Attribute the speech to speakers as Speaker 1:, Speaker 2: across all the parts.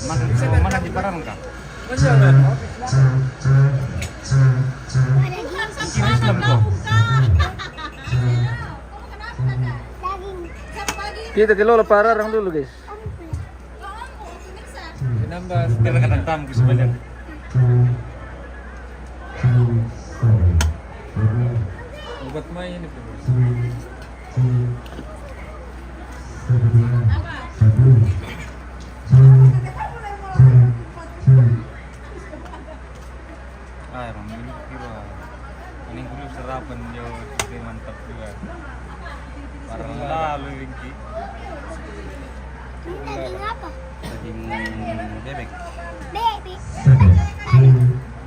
Speaker 1: Mana di Parang kah? Islam kok.
Speaker 2: Kita ke Lola Pararang dulu guys.
Speaker 1: Nambah kadang-kadang tamu ke sebelah. Obat main ini. Emang ini kira ini dulu serapan jauh lebih mantap juga. Parang lalu Winky.
Speaker 3: Daging apa?
Speaker 1: Daging bebek.
Speaker 3: Bebek.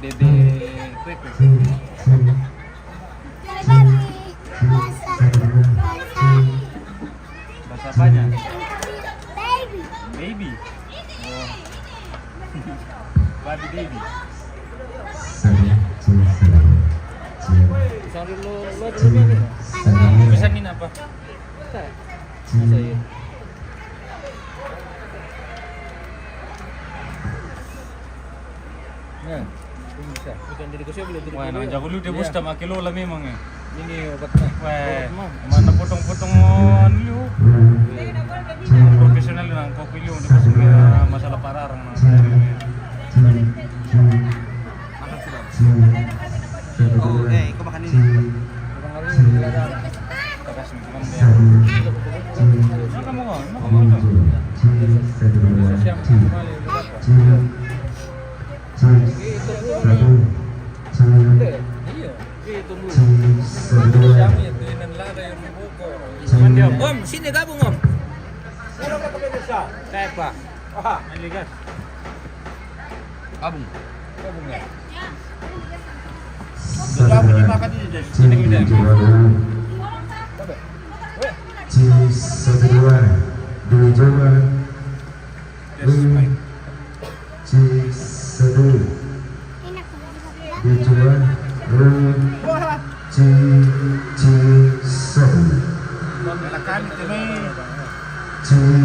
Speaker 1: Bebek bebek.
Speaker 3: Bahasa
Speaker 1: Bahasa apanya?
Speaker 3: baby.
Speaker 1: Baby. Oh. Baby baby.
Speaker 2: Sambil lo dulu nih.
Speaker 1: Pesanin apa?
Speaker 2: Saya. Nah, ini bisa. Bukan dari kosong boleh dari.
Speaker 1: Wah, nang jago lu dia bos dah makin lo lah memang ya.
Speaker 2: Ini obatnya.
Speaker 1: Wah, mana potong-potong lu. Profesional nang kau pilih untuk masalah pararang nang. Makan sudah.
Speaker 4: Oh, kau makan ini.
Speaker 2: Bukan kali ini ladang.
Speaker 1: Tak kasih makan dia. Makan mau nggak? Makan mau nggak?
Speaker 2: Siang kembali berapa? Itu dulu. Iya, itu dulu. Siang ya tuinan lada yang membuka.
Speaker 1: Cuman dia.
Speaker 2: Om, sini gabung om.
Speaker 1: Saya Pak. Wah, ini gas.
Speaker 2: Gabung. Gabung ya.
Speaker 1: Sudah aku dimakan ini jadi sini gede.
Speaker 3: Enak banget.
Speaker 1: Silakan ini. Sini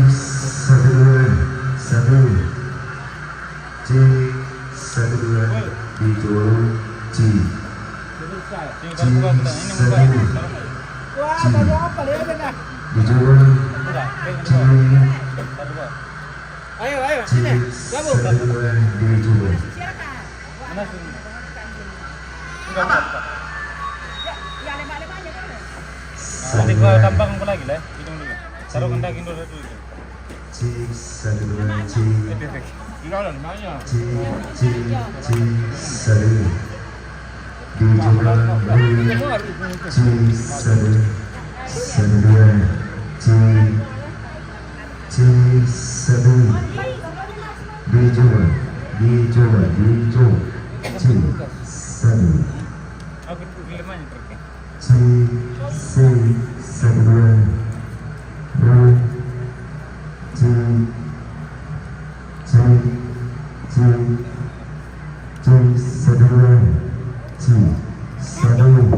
Speaker 1: buka kita ini buka.
Speaker 4: Wah, banyak apa dia dah?
Speaker 1: Sudah,
Speaker 2: Ayo, ayo, sini. Gabung.
Speaker 1: Mana sini? Enggak apa. Nanti gua tambang apa lagi lah, hidung dulu. Taruhkan daging dulu dulu. Bebek. Enggak ada namanya. Aku film aja pergi.
Speaker 3: Siapa itu?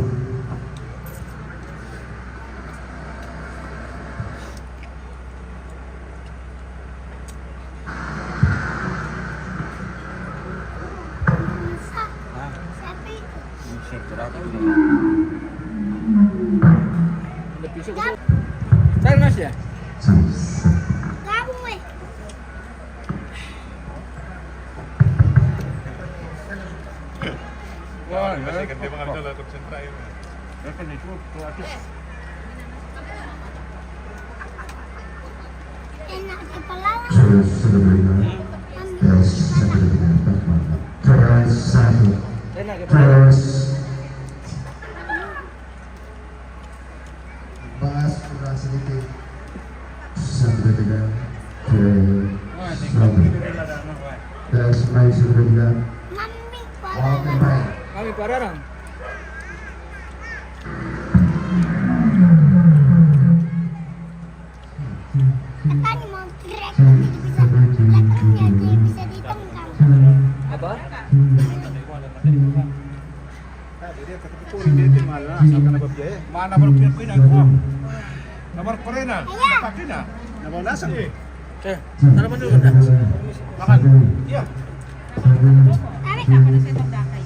Speaker 1: Musik berapa ini?
Speaker 2: Ada pisau. Saya mas ya.
Speaker 3: Gabung weh.
Speaker 1: Wah, masih kan dia mengambil dalam konsentrasi. Ya kan itu aku.
Speaker 3: Enak kepala.
Speaker 2: Enak ke Pak?
Speaker 5: Bahas kurang sedikit sampai dengan
Speaker 1: Wah, tinggal itu dia ada anak, wah.
Speaker 5: dan semai sudah bilang
Speaker 3: Mami
Speaker 5: oke
Speaker 3: pada.
Speaker 5: baik.
Speaker 2: Kami Pararang.
Speaker 3: Katanya mau trek jadi bisa belakangnya jadi bisa ditengkang.
Speaker 2: Apa?
Speaker 1: Mana baru punya aku? Nomor perena, pakai na.
Speaker 4: Nabaw nasang. Tanaman dulu dah. Makan. Iya.
Speaker 3: Tarik tak pada sendok dakai.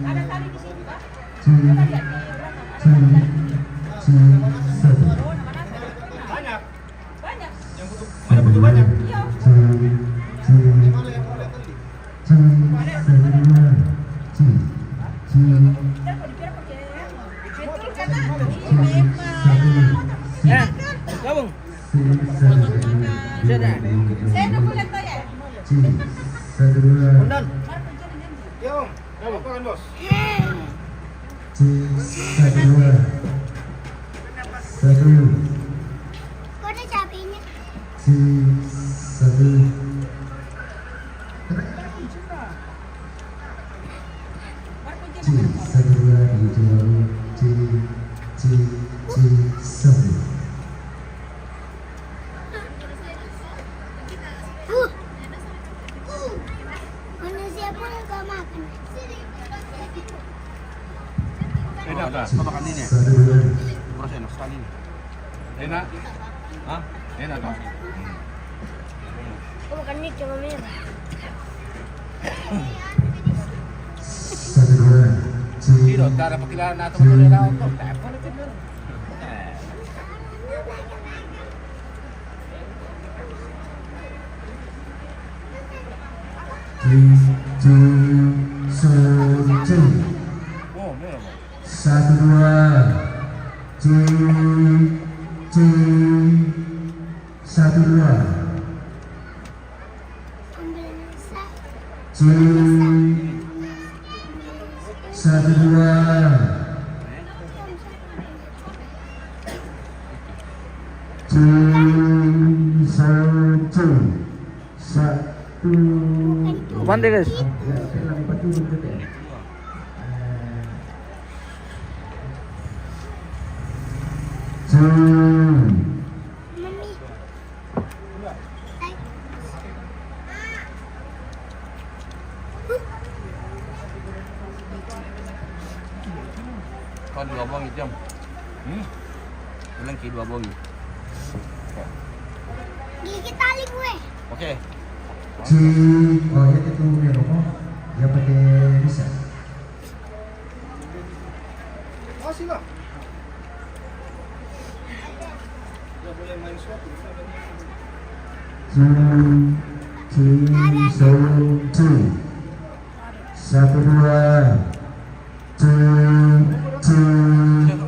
Speaker 3: Ada tali di sini, Pak. Coba lihat di belakang.
Speaker 4: Banyak.
Speaker 3: Banyak.
Speaker 4: Yang butuh banyak.
Speaker 3: Iya.
Speaker 4: Mana yang mau lihat tadi?
Speaker 3: Dikira pakai betul kan? Memang.
Speaker 4: Gabung.
Speaker 3: Sudah. Saya nak boleh tahu ya.
Speaker 4: Undan. Yo. Apa kan bos?
Speaker 3: Kau ada cabenya? Manusia pun enggak makan.
Speaker 1: Enak tak?
Speaker 4: Kau makan ini ya? Kurang enak sekali.
Speaker 1: Enak? Hah? Enak tak?
Speaker 3: Kau makan ini cuma merah.
Speaker 4: Tidak ada pakilan atau boleh lawan kau. Tak apa nak tidur.
Speaker 1: Oh, merah.
Speaker 5: Satu dua, satu dua,
Speaker 3: Ambil nasa.
Speaker 5: satu dua, satu.
Speaker 4: Pandai guys.
Speaker 3: Mami. Ay.
Speaker 4: Kau dua bong jam. Bilang ke dua bong.
Speaker 3: Gigit tali gue.
Speaker 4: Okey.
Speaker 5: Oh ya itu merah kok. Dia pakai bisa.
Speaker 4: Oh sila. Dia boleh main suatu.
Speaker 5: Satu dua,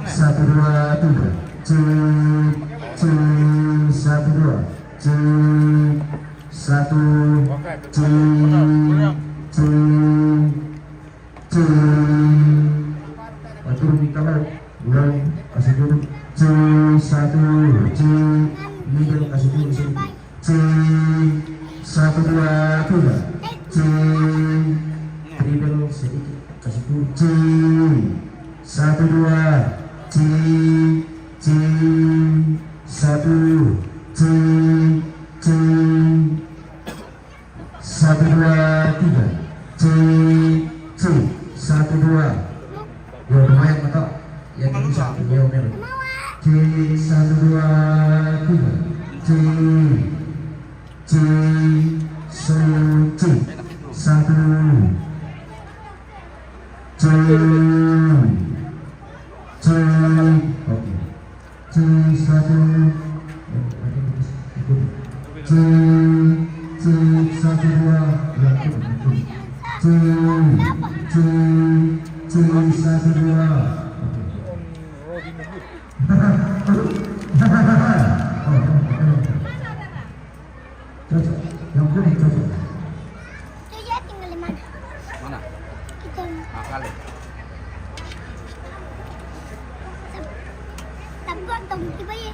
Speaker 5: satu dua tiga, satu dua, satu, turun di kalau ulang kasih dulu, satu, middle kasih dulu sini, satu dua tiga, triple sedikit kasih dulu, satu dua, satu, satu dua tiga, satu dua, ya lumayan betul, ya bisa beliau merah, satu dua tiga, satu, oke, satu, satu dua, satu dua, cocok, yang kuning cocok.
Speaker 3: Itu ya tinggal di mana?
Speaker 4: Mana?
Speaker 3: Itu.
Speaker 4: Akal.
Speaker 3: Tapi kok tong tiba ya?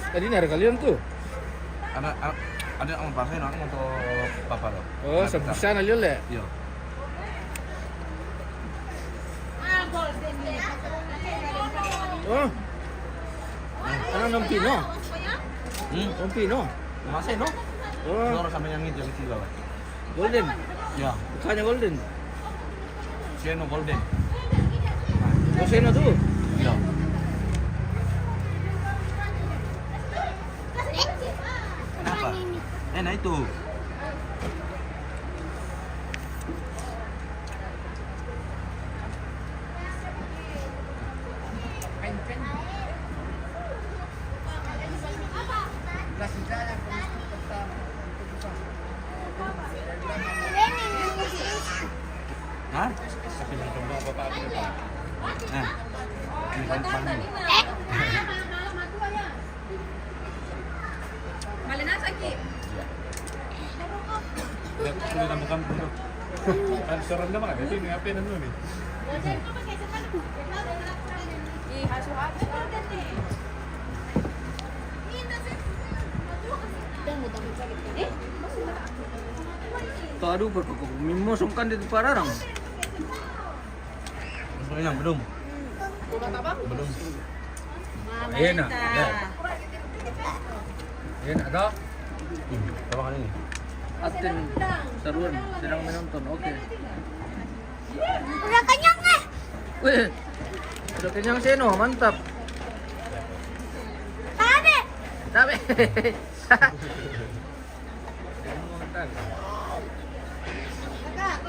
Speaker 4: Tadi ni ada kalian tu.
Speaker 1: Ada orang pasien orang untuk papa lo.
Speaker 4: Oh, sebisa na lihat le.
Speaker 1: Iya.
Speaker 4: Oh. Ano ng pino? Ang pino.
Speaker 1: Masih no?
Speaker 4: Oh,
Speaker 1: Orang sampai yang itu yang kecil lah.
Speaker 4: golden.
Speaker 1: Ya,
Speaker 6: Mukanya golden.
Speaker 1: Seno Golden.
Speaker 6: Oh, Seno tuh.
Speaker 1: Ya. Kenapa?
Speaker 3: Ini.
Speaker 1: Nah itu. Hah? Nah. Ini kan panggung. Sudah kamu tuh. Kan seorang dah mana? Ini apa yang nih?
Speaker 6: Tuh aduh berkokok. Mimosongkan di pararang.
Speaker 1: Belum, belum. Belum.
Speaker 4: Enak. Enak toh?
Speaker 1: Coba kan ini.
Speaker 6: Atin seruan sedang menonton. Oke.
Speaker 3: Udah kenyang eh.
Speaker 6: Wih. Udah kenyang Seno, mantap.
Speaker 3: Tabe.
Speaker 6: Tapi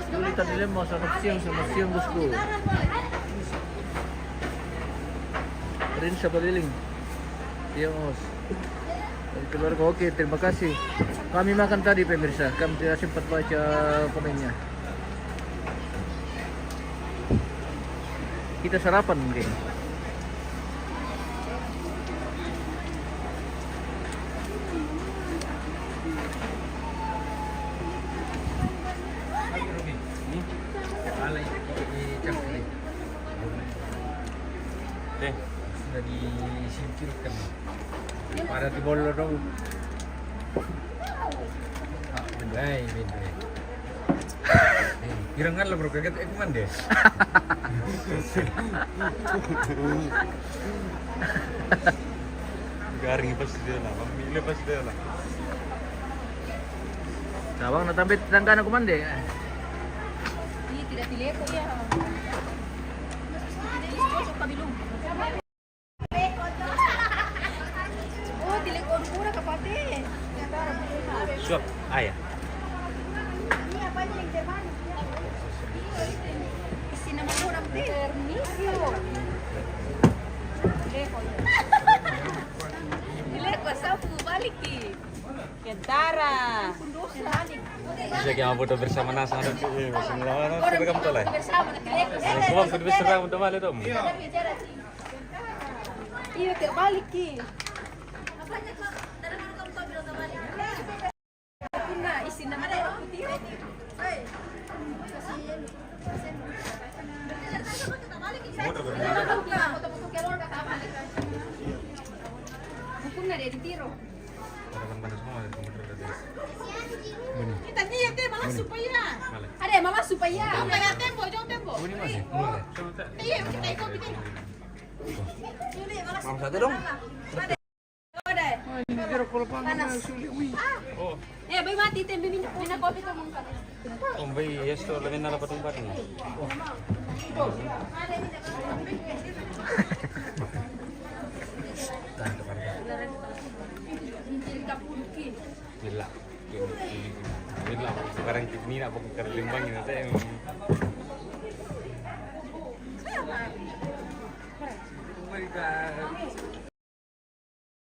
Speaker 6: Dulu tadi mau sama siang bosku. Rin sa Baliling. Iya Os. Dan keluarga oke, terima kasih. Kami makan tadi pemirsa, kami tidak sempat baca komennya. Kita sarapan mungkin.
Speaker 1: Deh.
Speaker 4: Sudah disingkirkan. Pada di bolo dong. Ah, bendai. Kirangan lo bro, kaget aku man deh.
Speaker 1: Garing pasti dia lah, pemilih pasti dia lah.
Speaker 6: Sabang natambit tangga aku mande.
Speaker 7: Tidak pilih ko ya. Oh, telepon murah kapatid.
Speaker 1: Suap, ayah.
Speaker 7: Isi naman mo ng permisyo. Dile ko sa balik eh. Kentara.
Speaker 1: Bisa kita foto bersama nasa ada sih, masih lama sudah kamu tolak.
Speaker 7: Bersama na kile ko.
Speaker 1: Semua sudah bersama untuk balik dong.
Speaker 7: Iya, terbalik eh. Na, isi naman ay putih. Hukum na dia ditiro.
Speaker 1: Orang panas semua dari komputer tadi.
Speaker 7: Kita niya te malah supaya.
Speaker 1: Balik.
Speaker 7: Ada malah supaya. Kaya tempo, jong tempo.
Speaker 1: Ini masih.
Speaker 7: Iya, kita ikut bikin.
Speaker 1: Mam satu dong.
Speaker 7: Ada. Panas.
Speaker 1: Oh,
Speaker 7: Eh, bay mati tembe mina kopi to mong kare.
Speaker 1: Om Bay, yes to, lagi nala patong patong. Gila. Gila. Sekarang ini nak pakai kerlimbang ini saya.
Speaker 4: Oh my god.